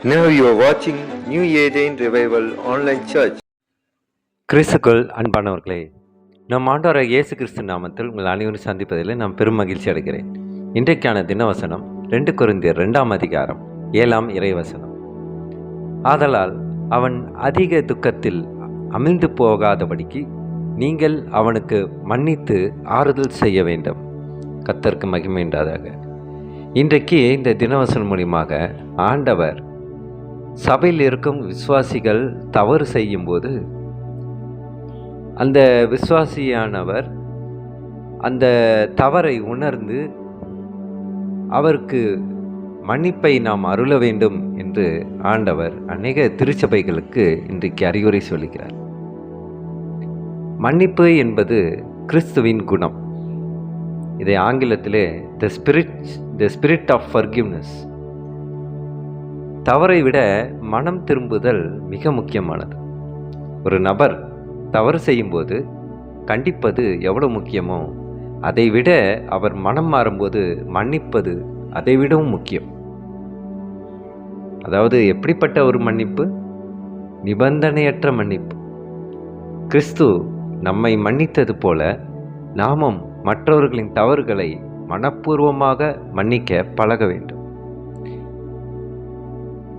Now you are watching New Eden Revival Online Church. கிறிஸ்துக்குள் அன்பானவர்களே, நம் ஆண்டவராகிய இயேசு கிறிஸ்து நாமத்தில் உங்கள் அனைவரும் சந்திப்பதில் நான் பெரும் மகிழ்ச்சி அடைகிறேன். இன்றைக்கான தினவசனம் 2 கொரிந்தியர் 2ஆம் அதிகாரம் 7ஆம் இறைவசனம். ஆதலால் அவன் அதிக துக்கத்தில் அமிழ்ந்து போகாதபடிக்கு நீங்கள் அவனுக்கு மன்னித்து ஆறுதல் செய்ய வேண்டும். கர்த்தருக்கு மகிமை உண்டாதாக. இன்றைக்கு இந்த தினவசனம் மூலியமாக ஆண்டவர் சபையில் இருக்கும் விசுவாசிகள் தவறு செய்யும்போது அந்த விசுவாசியானவர் அந்த தவறை உணர்ந்து அவருக்கு மன்னிப்பை நாம் அருள வேண்டும் என்று ஆண்டவர் அநேக திருச்சபைகளுக்கு இன்றைக்கு அறிவுரை சொல்லுகிறார். மன்னிப்பு என்பது கிறிஸ்துவின் குணம். இதை ஆங்கிலத்திலே த ஸ்பிரிட் ஆஃப் ஃபர்கிவ்னஸ். தவறை விட மனம் திரும்புதல் மிக முக்கியமானது. ஒரு நபர் தவறு செய்யும்போது கண்டிப்பது எவ்வளவு முக்கியமோ அதை விட அவர் மனம் மாறும்போது மன்னிப்பது அதை விடவும் முக்கியம். அதாவது எப்படிப்பட்ட ஒரு மன்னிப்பு? நிபந்தனையற்ற மன்னிப்பு. கிறிஸ்து நம்மை மன்னித்தது போல நாமும் மற்றவர்களின் தவறுகளை மனப்பூர்வமாக மன்னிக்க பழக வேண்டும்.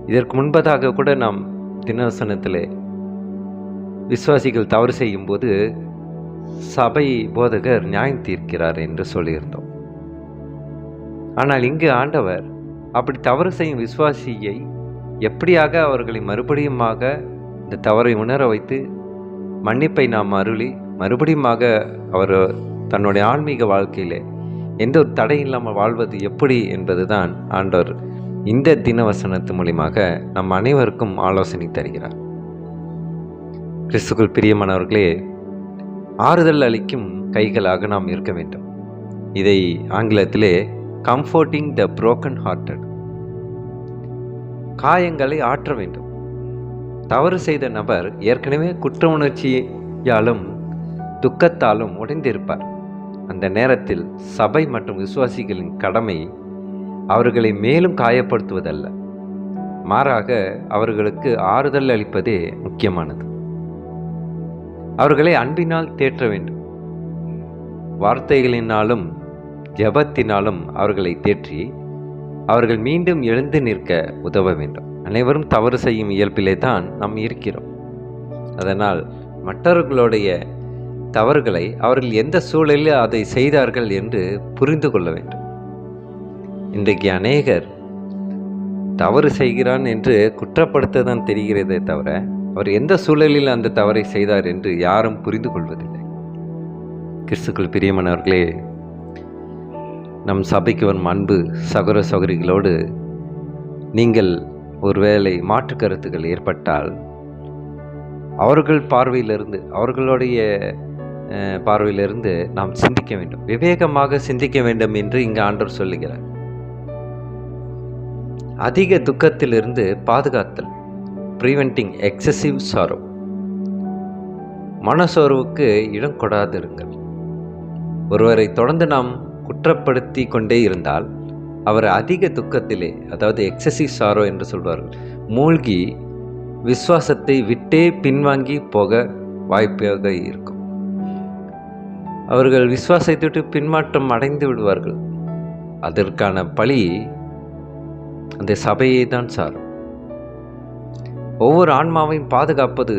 இதற்கு முன்பதாக கூட நாம் தினவசனத்திலே விசுவாசிகள் தவறு செய்யும்போது சபை போதகர் நியாயம் தீர்க்கிறார் என்று சொல்லியிருந்தோம். ஆனால் இங்கு ஆண்டவர் அப்படி தவறு செய்யும் விசுவாசியை எப்படியாக அவர்களை மறுபடியுமாக இந்த தவறை உணர வைத்து மன்னிப்பை நாம் அருளி மறுபடியுமாக அவர் தன்னுடைய ஆன்மீக வாழ்க்கையிலே எந்த ஒரு தடை இல்லாமல் வாழ்வது எப்படி என்பதுதான் ஆண்டவர் இந்த தினவசனத்து மூலியமாக நம் அனைவருக்கும் ஆலோசனை தருகிறார். கிறிஸ்துக்குள் பிரியமானவர்களே, ஆறுதல் அளிக்கும் கைகளாக நாம் இருக்க வேண்டும். இதை ஆங்கிலத்திலே கம்ஃபோர்ட்டிங் த புரோக்கன் ஹார்ட்டட். காயங்களை ஆற்ற வேண்டும். தவறு செய்த நபர் ஏற்கனவே குற்ற உணர்ச்சியாலும் துக்கத்தாலும் உடைந்திருப்பார். அந்த நேரத்தில் சபை மற்றும் விசுவாசிகளின் கடமை அவர்களை மேலும் காயப்படுத்துவதல்ல, மாறாக அவர்களுக்கு ஆறுதல் அளிப்பதே முக்கியமானது. அவர்களை அன்பினால் தேற்ற வேண்டும். வார்த்தைகளினாலும் ஜெபத்தினாலும் அவர்களை தேற்றி அவர்கள் மீண்டும் எழுந்து நிற்க உதவ வேண்டும். அனைவரும் தவறு செய்யும் இயல்பிலே தான் நாம் இருக்கிறோம். அதனால் மற்றவர்களுடைய தவறுகளை அவர்கள் எந்த சூழலில் அதை செய்தார்கள் என்று புரிந்து கொள்ள வேண்டும். இன்றைக்கு அநேகர் தவறு செய்கிறான் என்று குற்றப்படுத்த தான் தெரிகிறதே தவிர அவர் எந்த சூழலில் அந்த தவறை செய்தார் என்று யாரும் புரிந்து கொள்வதில்லை. கிறிஸ்துக்குள் பிரியமானவர்களே, நம் சபைக்கு வரும் அன்பு சகோதர சகோதரிகளோடு நீங்கள் ஒருவேளை மாற்று கருத்துக்கள் ஏற்பட்டால் அவர்கள் பார்வையிலிருந்து அவர்களுடைய பார்வையிலிருந்து நாம் சிந்திக்க வேண்டும், விவேகமாக சிந்திக்க வேண்டும் என்று இங்கு ஆண்டவர் சொல்லுகிறார். அதிக துக்கத்திலிருந்து பாதுகாத்தல், ப்ரிவென்டிங் எக்ஸசிவ் சாரோ. மனசோர்வுக்கு இடம் கொடாதிருங்கள். ஒருவரை தொடர்ந்து நாம் குற்றப்படுத்தி கொண்டே இருந்தால் அவர் அதிக துக்கத்திலே, அதாவது எக்ஸசிவ் சாரோ என்று சொல்வார்கள், மூழ்கி விசுவாசத்தை விட்டே பின்வாங்கி போக வாய்ப்பாக இருக்கும். அவர்கள் விசுவாசத்தை விட்டு பின்மாற்றம் அடைந்து விடுவார்கள். அதற்கான பழி அந்த சபையை தான் சாரும். ஒவ்வொரு ஆன்மாவையும் பாதுகாப்பது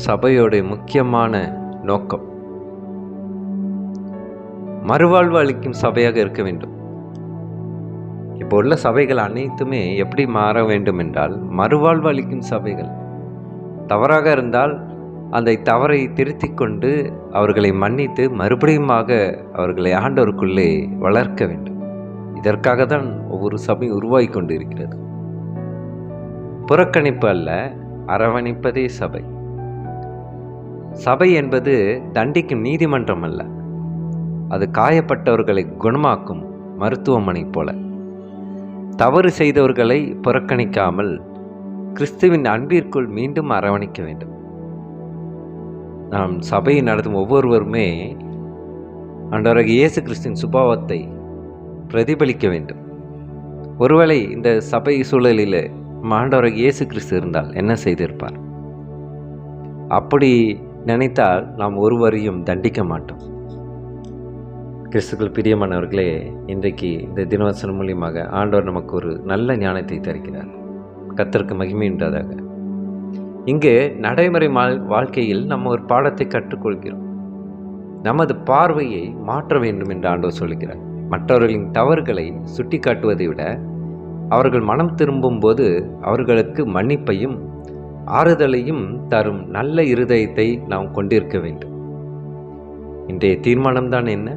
சபையோட முக்கியமான நோக்கம். மறுவாழ்வு அளிக்கும் சபையாக இருக்க வேண்டும். இப்போ உள்ள சபைகள் அனைத்துமே எப்படி மாற வேண்டும் என்றால் மறுவாழ்வு அளிக்கும் சபைகள். தவறாக இருந்தால் அந்த தவறை திருத்தி கொண்டு அவர்களை மன்னித்து மறுபடியுமாக அவர்களை ஆண்டவருக்குள்ளே வளர்க்க வேண்டும். இதற்காக தான் ஒவ்வொரு சபையும் உருவாகி கொண்டு இருக்கிறது. புறக்கணிப்பு அல்ல, அரவணைப்பதே சபை. சபை என்பது தண்டிக்கும் நீதிமன்றம் அல்ல, அது காயப்பட்டவர்களை குணமாக்கும் மருத்துவமனை போல. தவறு செய்தவர்களை புறக்கணிக்காமல் கிறிஸ்துவின் அன்பிற்குள் மீண்டும் அரவணைக்க வேண்டும். நாம் சபையை நடத்தும் ஒவ்வொருவருமே ஆண்டவராகிய இயேசு கிறிஸ்துவின் சுபாவத்தை பிரதிபலிக்க வேண்டும். ஒருவேளை இந்த சபை சூழலில் நம்ம ஆண்டவராகிய இயேசு கிறிஸ்து இருந்தால் என்ன செய்திருப்பார்? அப்படி நினைத்தால் நாம் ஒருவரையும் தண்டிக்க மாட்டோம். கிறிஸ்துக்குள் பிரியமானவர்களே, இன்றைக்கு இந்த தினவசனம் மூலியமாக ஆண்டவர் நமக்கு ஒரு நல்ல ஞானத்தை தருகிறார். கர்த்தருக்கு மகிமை உண்டாதாக. இங்கே நடைமுறை வாழ்க்கையில் நம்ம ஒரு பாடத்தை கற்றுக்கொள்கிறோம். நமது பார்வையை மாற்ற வேண்டும் என்று ஆண்டவர் சொல்கிறார். மற்றவர்களின் தவறுகளை சுட்டி காட்டுவதை விட அவர்கள் மனம் திரும்பும் போது அவர்களுக்கு மன்னிப்பையும் ஆறுதலையும் தரும் நல்ல இருதயத்தை நாம் கொண்டிருக்க வேண்டும். இன்றைய தீர்மானம்தான் என்ன?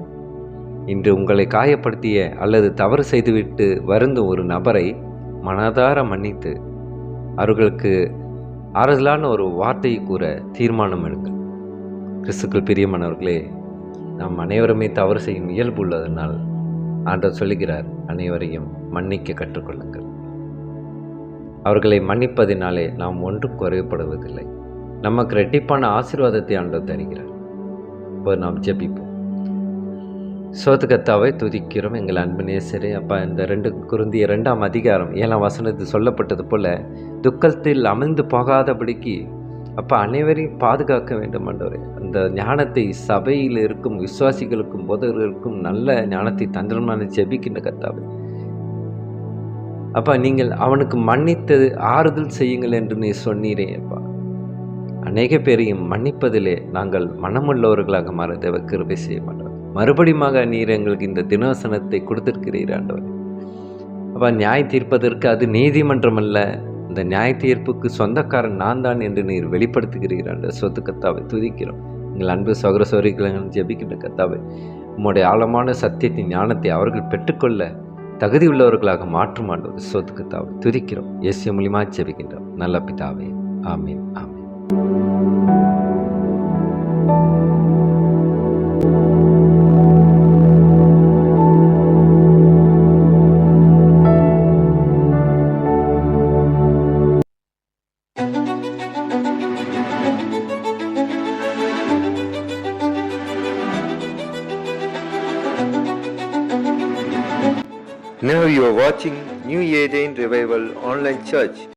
இன்று உங்களை காயப்படுத்திய அல்லது தவறு செய்துவிட்டு வருந்தும் ஒரு நபரை மனதார மன்னித்து அவர்களுக்கு ஆறுதலான ஒரு வார்த்தையை கூற தீர்மானம் எடுங்கள். கிறிஸ்துக்குள் பிரியமானவர்களே, நாம் அனைவருமே தவறு செய்யும் இயல்பு உள்ளதனால் ஆண்டவர் சொல்லுகிறார், அனைவரையும் மன்னிக்க கற்றுக்கொள்ளுங்கள். அவர்களை மன்னிப்பதினாலே நாம் ஒன்றும் குறைவுபடுவதில்லை. நமக்கு இரட்டிப்பான ஆசீர்வாதத்தை ஆண்டவர் தருகிறார். இப்போ நாம் ஜெபிப்போம். கர்த்தாவை துதிக்கிறோம் எங்கள் அன்பு நேசரே. அப்பா, இந்த 2 கொரிந்தியர் 2ஆம் அதிகாரம் 7ஆம் வசனத்தில் சொல்லப்பட்டது போல துக்கத்தில் அமிழ்ந்து போகாதபடிக்கு அப்பா அனைவரையும் பாதுகாக்க வேண்டும் ஆண்டவரே. அந்த ஞானத்தை சபையில் இருக்கும் விசுவாசிகளுக்கும் போதகர்களுக்கும் நல்ல ஞானத்தை தந்திரமான ஜெபிக்கின்ற கர்த்தாவே. அப்பா, நீங்கள் அவனுக்கு மன்னித்து ஆறுதல் செய்யுங்கள் என்று நீ சொன்னீரே. அப்பா, அநேக பேரையும் மன்னிப்பதிலே நாங்கள் மனமுள்ளவர்களாக மாற தேவ கிருபை செய்ய மாட்டோம். மறுபடியுமாக நீர் எங்களுக்கு இந்த தினவசனத்தை கொடுத்திருக்கிறீர் ஆண்டவர். அப்பா, நியாய தீர்ப்பதற்கு அது நீதிமன்றம் அல்ல, இந்த நியாய தீர்ப்புக்கு சொந்தக்காரன் நான் தான் என்று நீர் வெளிப்படுத்துகிறீர் ஆண்டவர். கர்த்தாவை துதிக்கிறோம். எங்கள் அன்பு சகோதர சகோதரிகளை ஜெபிக்கின்ற கர்த்தாவை, உம்முடைய ஆழமான சத்தியத்தின் ஞானத்தை அவர்கள் பெற்றுக்கொள்ள தகுதி உள்ளவர்களாக மாற்றும் ஆண்டவர். கர்த்தாவை துதிக்கிறோம். இயேசு மூலமா ஜெபிக்கின்றோம் நல்ல பிதாவே. ஆமீன், ஆமீன். Now you are watching New Eden Revival Online Church.